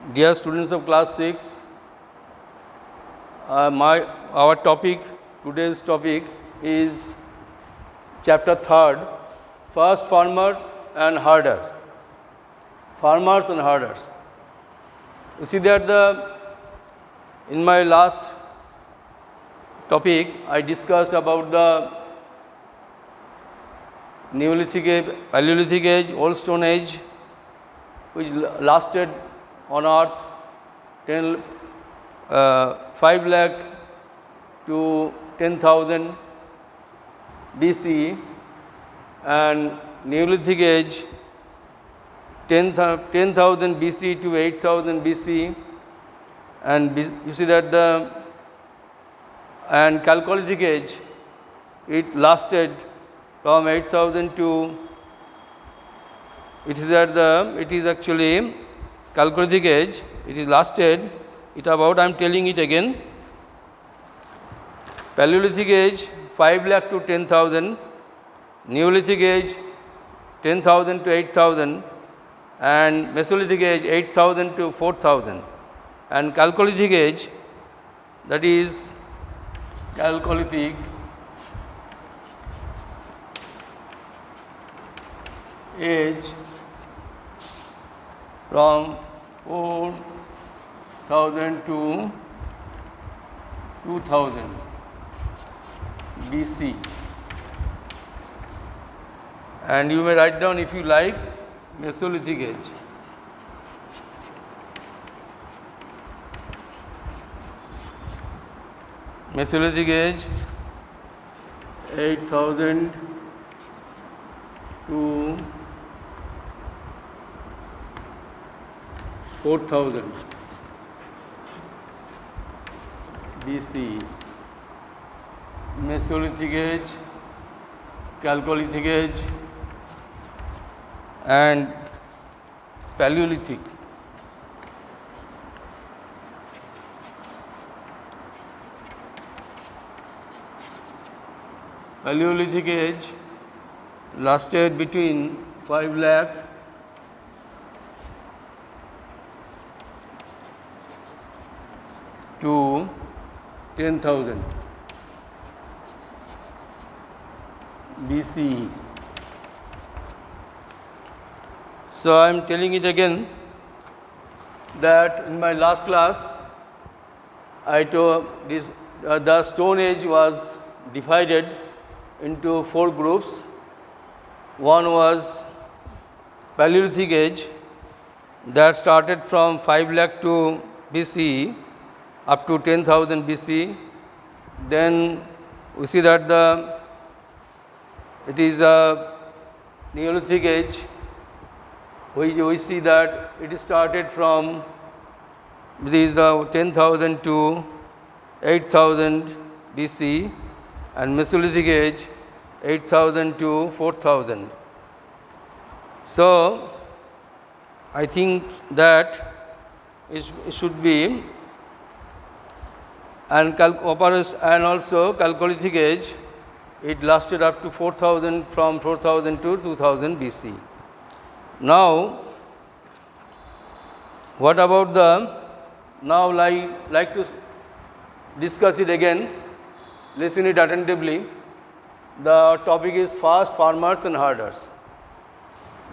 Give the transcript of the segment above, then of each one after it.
Dear students of class 6, our today's topic is chapter 3rd, first farmers and herders. Farmers and herders. You see that in my last topic I discussed about the Neolithic Age, Paleolithic Age, Old Stone Age, which lasted on earth 5 lakh to 10,000 BC, and Neolithic Age 10,000 BC to 8,000 BC, and you see that and Chalcolithic Age, it lasted from 8,000 to, it is actually Chalcolithic Age, it is lasted, I am telling it again, Paleolithic Age 5 lakh to 10,000, Neolithic Age 10,000 to 8,000, and Mesolithic Age 8,000 to 4,000, and Chalcolithic Age, that is Chalcolithic Age from 4,000 to 2,000 BC, and you may write down if you like Mesolithic Age. Mesolithic Age 8,000 to 4,000 BC, Mesolithic Age, Chalcolithic Age, and Paleolithic. Paleolithic Age lasted between 5 lakh to 10,000 BC. So I am telling it again that in my last class I told this, the Stone Age was divided into 4 groups. One was Paleolithic Age, that started from 5 lakh to BC up to 10,000 BC. Then we see that it is the Neolithic Age. We see that it started from, it is the 10,000 to 8,000 BC, and Mesolithic Age 8,000 to 4,000. So I think that it should be, and also Chalcolithic Age, it lasted up to 4,000, from 4,000 to 2,000 BC. Now, what about now I like to discuss it again, listen it attentively. The topic is fast farmers and herders.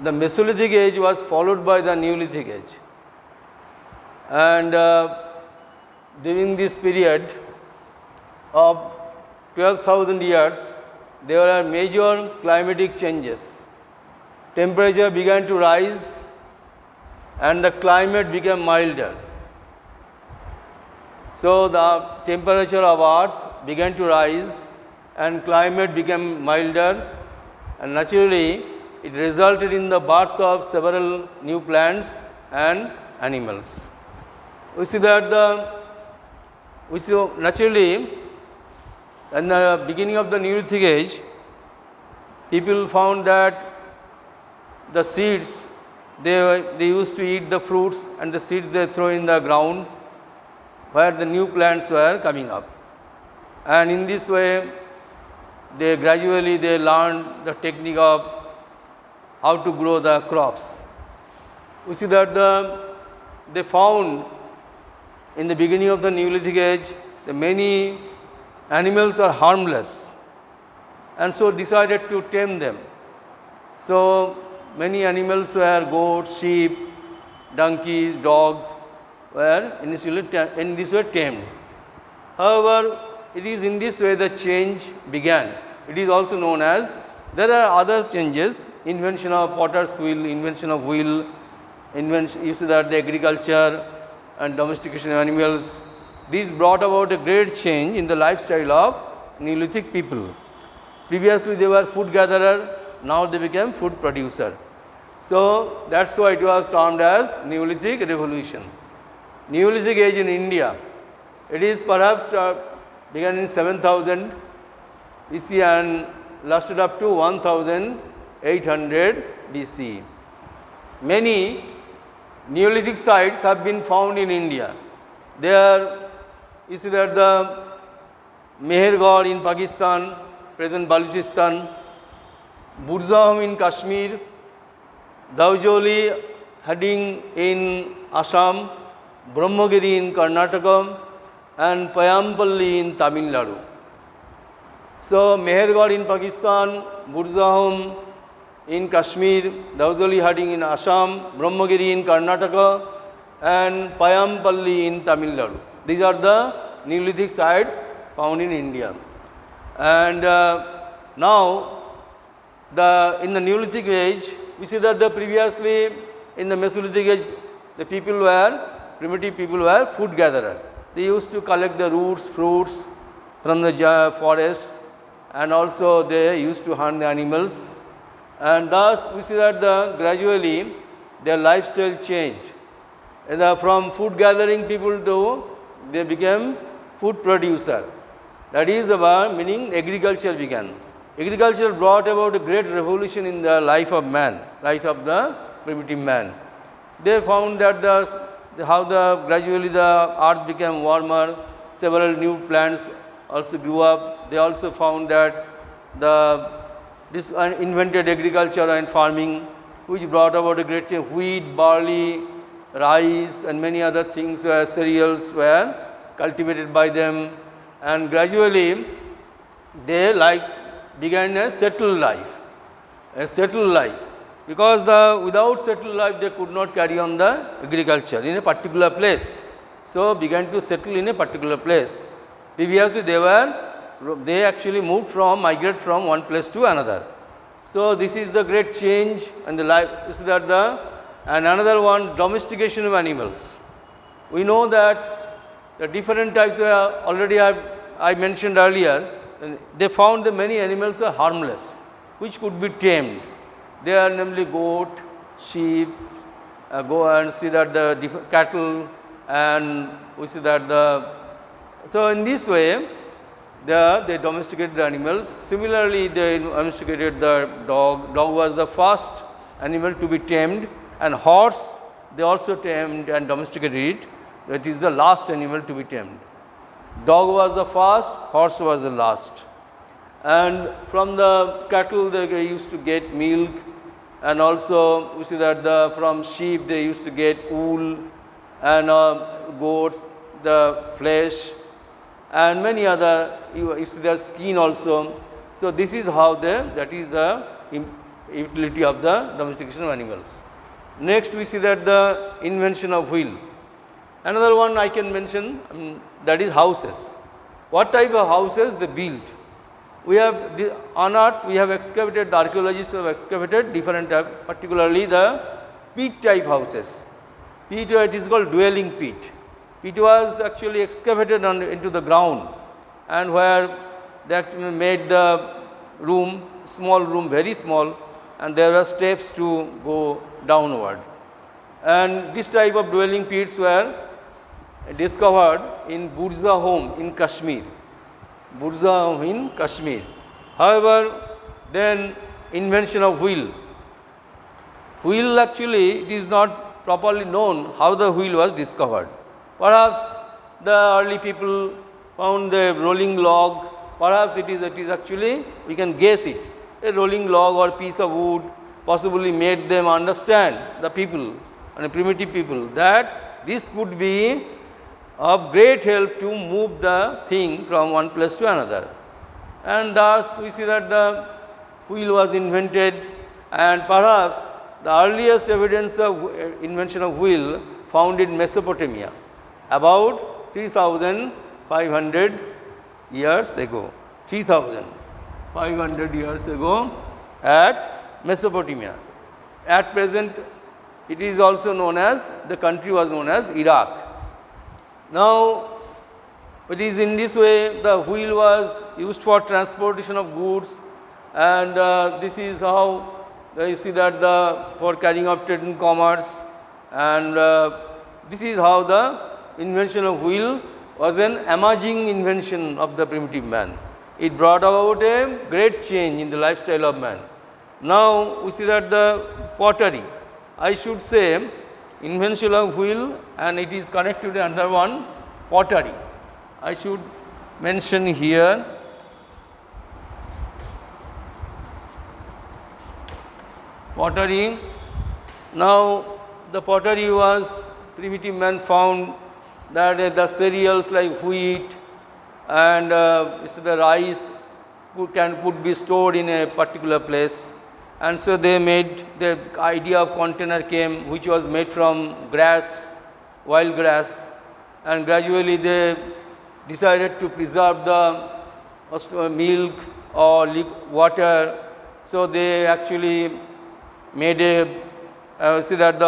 The Mesolithic Age was followed by the Neolithic Age, and during this period of 12,000 years, there were major climatic changes. Temperature began to rise and the climate became milder. So the temperature of earth began to rise and climate became milder, and naturally it resulted in the birth of several new plants and animals. We see that naturally in the beginning of the Neolithic Age, people found that the seeds, they used to eat the fruits, and the seeds they throw in the ground where the new plants were coming up. And in this way, they gradually learned the technique of how to grow the crops. We see that they found in the beginning of the Neolithic Age that many animals are harmless, and so decided to tame them. So many animals were goats, sheep, donkeys, dog were initially in this way tamed. However, it is in this way the change began. It is also known as, there are other changes, invention of potter's wheel, invention of wheel, you see that the agriculture and domestication of animals. These brought about a great change in the lifestyle of Neolithic people. Previously they were food gatherer, now they became food producer. So that's why it was termed as Neolithic Revolution. Neolithic Age in India, it is perhaps began in 7000 BC and lasted up to 1800 BC. Many Neolithic sites have been found in India. There, you see that the Mehergarh in Pakistan, present Balochistan, Burzahum in Kashmir, Daujoli heading in Assam, Brahmagiri in Karnataka, and Payampalli in Tamil Nadu. So Mehergarh in Pakistan, Burzahum in Kashmir, Daujoli heading in Assam, Brahmagiri in Karnataka, and Payampalli in Tamil Nadu. These are the Neolithic sites found in India. And now, in the Neolithic Age, we see that previously in the Mesolithic Age, the primitive people were food gatherers. They used to collect the roots, fruits from the forests, and also they used to hunt the animals. And thus, we see that gradually their lifestyle changed. From food gathering people to they became food producer. That is the meaning agriculture began. Agriculture brought about a great revolution in the life of man, life of the primitive man. They found that gradually the earth became warmer, several new plants also grew up. They also found that this invented agriculture and farming, which brought about a great change. Wheat, barley, rice, and many other things, cereals were cultivated by them, and gradually they began a settled life. Because without settled life they could not carry on the agriculture in a particular place. So began to settle in a particular place. Previously they actually migrate from one place to another. So this is the great change in the life. Is that and another one, domestication of animals. We know that the different types already I mentioned earlier. They found that many animals are harmless, which could be tamed. They are namely goat, sheep, go and see that the cattle, and we see that so in this way they domesticated the animals. Similarly, they domesticated the dog. Dog was the first animal to be tamed, and horse they also tamed and domesticated it. That is the last animal to be tamed. Dog was the first, horse was the last. And from the cattle they used to get milk, and also we see that from sheep they used to get wool, and goats the flesh, and many other, you see their skin also. So this is how that is the utility of the domestication of animals. Next we see that the invention of will. Another one I can mention, that is houses. What type of houses they built? We have on earth we have excavated, the archaeologists have excavated different type, particularly the pit type houses. Pit, it is called dwelling pit. It was actually excavated into the ground, and where they actually made the room, small room, very small, and there were steps to go downward. And this type of dwelling pits were discovered in Burzahum in Kashmir. Burzahum in Kashmir. However, then invention of wheel. Wheel actually it is not properly known how the wheel was discovered. Perhaps the early people found the rolling log. Perhaps it is actually, we can guess it, a rolling log or piece of wood possibly made them understand, the people and the primitive people, that this could be of great help to move the thing from one place to another. And thus we see that the wheel was invented, and perhaps the earliest evidence of invention of wheel found in Mesopotamia about 3,500 years ago. 3,500 years ago at Mesopotamia. At present, it is also known as, the country was known as Iraq. Now, it is in this way the wheel was used for transportation of goods, and this is how you see that for carrying out trade and commerce, and this is how the invention of wheel was an emerging invention of the primitive man. It brought about a great change in the lifestyle of man. Now, we see that the pottery, I should say invention of wheel, and it is connected under one pottery. I should mention here pottery. Now, the pottery was, primitive man found that the cereals like wheat and the rice could be stored in a particular place, and so they made, the idea of container came, which was made from grass, wild grass, and gradually they decided to preserve the milk or water. So they actually made a see that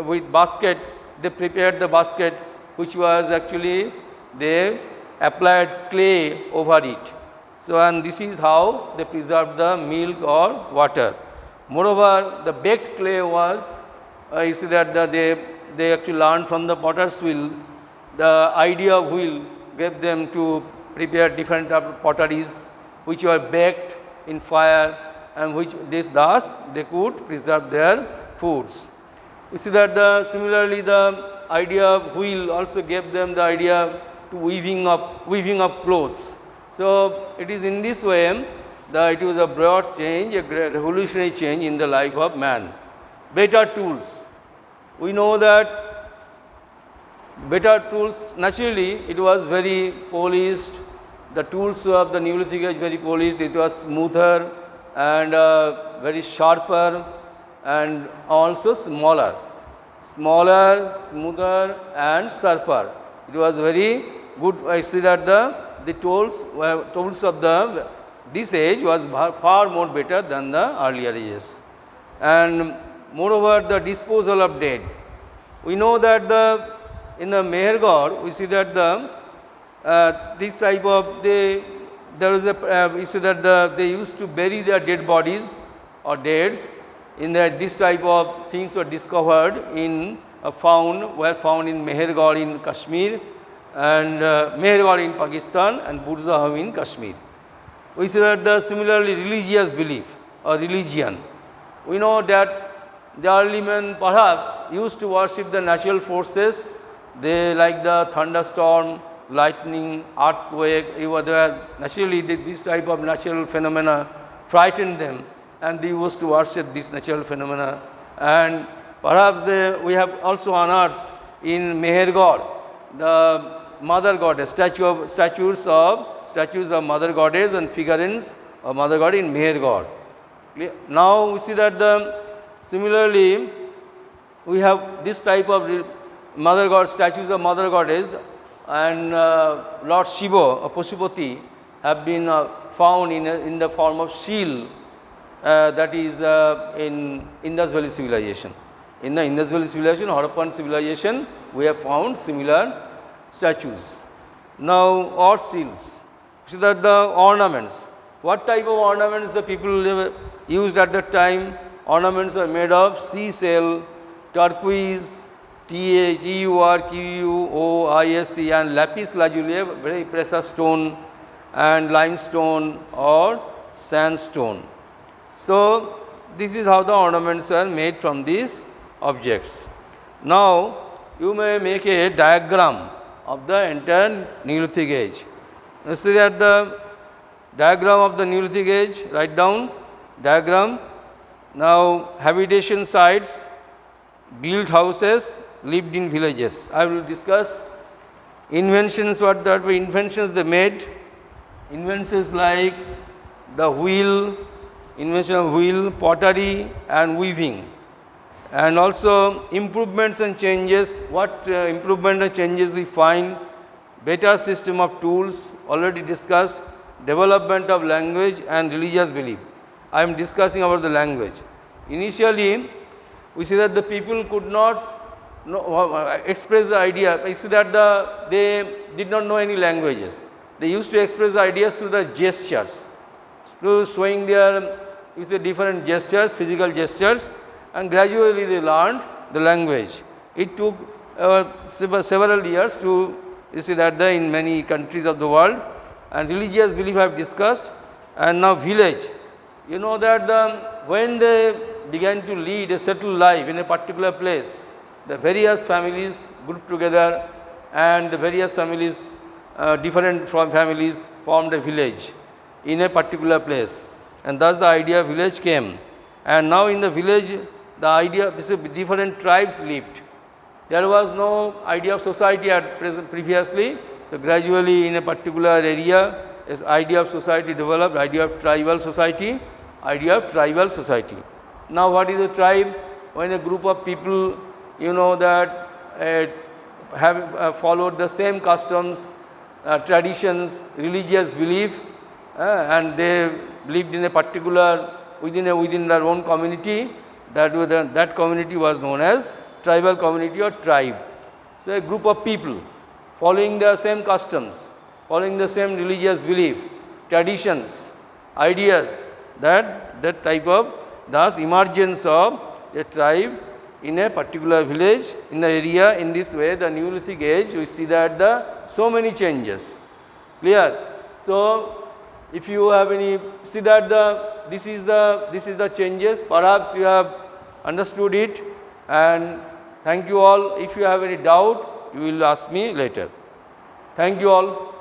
with basket, they prepared the basket, which was actually they applied clay over it. So, and this is how they preserved the milk or water. Moreover, the baked clay was, you see that they actually learned from the potter's wheel. The idea of wheel gave them to prepare different type of potteries, which were baked in fire, and which thus they could preserve their foods. You see that similarly the idea of wheel also gave them the idea to weaving up clothes. So, it is in this way that it was a broad change, a revolutionary change in the life of man. Better tools. We know that better tools, naturally it was very polished. The tools of the Neolithic Age very polished, it was smoother and very sharper and also smaller, smoother and sharper. It was very good. I see that the tools of this age was far more better than the earlier ages. And moreover, the disposal of dead. We know that in the Mehergarh, we see that this type of you see that they used to bury their dead bodies or deads. In that, this type of things were discovered were found in Mehergarh in Kashmir, and Mehergarh in Pakistan, and Burzahum in Kashmir. We see that similarly religious belief or religion. We know that the early men perhaps used to worship the natural forces. They like the thunderstorm, lightning, earthquake, naturally this type of natural phenomena frightened them, and they used to worship this natural phenomena. And perhaps we have also unearthed in Mehergarh the mother goddess, statues of mother goddess and figurines of mother goddess in Mehergarh. Now we see that similarly we have this type of mother god, statues of mother goddess, and Lord Shiva or Pashupati have been found in the form of shield, that is in Indus Valley civilization. In the Indus Valley civilization, Harappan civilization, we have found similar statues. Now, or seals. So that the ornaments. What type of ornaments the people used at that time? Ornaments are made of seashell, turquoise, TURQUOISE, and lapis lazuli, a very precious stone, and limestone or sandstone. So, this is how the ornaments are made from these objects. Now, you may make a diagram of the entire Neolithic Age. You see that the diagram of the Neolithic Age, write down diagram. Now, habitation sites, built houses, lived in villages. I will discuss inventions, what that were inventions they made. Inventions like the wheel, invention of wheel, pottery and weaving. And also improvements and changes, what improvement and changes we find, better system of tools, already discussed, development of language and religious belief. I am discussing about the language. Initially, we see that the people could not express the idea. I see that they did not know any languages. They used to express the ideas through the gestures, through showing their different gestures, physical gestures, and gradually they learned the language. It took several years to, you see that in many countries of the world, and religious belief I have discussed, and now village. You know that when they began to lead a settled life in a particular place, the various families grouped together and the various families, different from families formed a village in a particular place, and thus the idea of village came. And now in the village, the idea different tribes lived. There was no idea of society at present previously. So gradually in a particular area, this idea of society developed, idea of tribal society, idea of tribal society. Now what is a tribe? When a group of people, you know, that have followed the same customs, traditions, religious belief, and they lived in a particular within their own community. That community was known as tribal community or tribe. So a group of people following the same customs, following the same religious belief, traditions, ideas, that type of thus emergence of a tribe in a particular village in the area. In this way, the Neolithic age, we see that so many changes. Clear? So if you have any, see that this is the changes. Perhaps you have understood it, and thank you all. If you have any doubt, you will ask me later. Thank you all.